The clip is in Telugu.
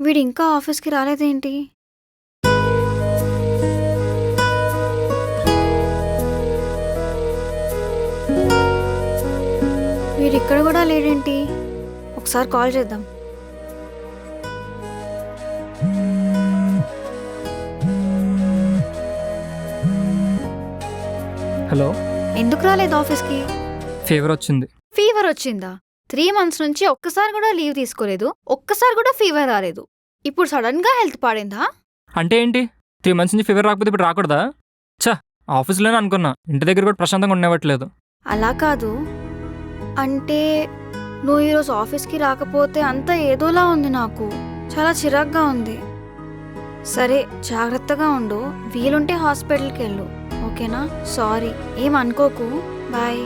వీడు ఇంకా ఆఫీస్కి రాలేదేంటి? వీడు ఇక్కడ కూడా లేడేంటి? ఒకసారి కాల్ చేద్దాం. హలో, ఎందుకు రాలేదు ఆఫీస్కి? ఫీవర్ వచ్చింది. ఫీవర్ వచ్చిందా? 3 months నుంచి ఒక్కసారి కూడా లీవ్ తీసుకోలేదు, ఒక్కసారి కూడా ఫీవర్ రాలేదు. ఇప్పుడు సడన్ గా హెల్త్ పాడైందా? అంటే ఏంటి? 3 months నుంచి ఫీవర్ రాకపోతే ఇప్పుడు రాకూడదా? చా, ఆఫీస్లోనే అనుకున్నా, ఇంటి దగ్గర కూడా ప్రశాంతంగా ఉండేవట్లేదు. అలా కాదు, అంటే నువ్వు ఈరోజు ఆఫీస్కి రాకపోతే అంతా ఏదోలా ఉంది, నాకు చాలా చిరాగ్గా ఉంది. సరే, జాగ్రత్తగా ఉండు, వీలుంటే హాస్పిటల్కి వెళ్ళు, ఓకేనా? సారీ, ఏం అనుకోకు. బాయ్.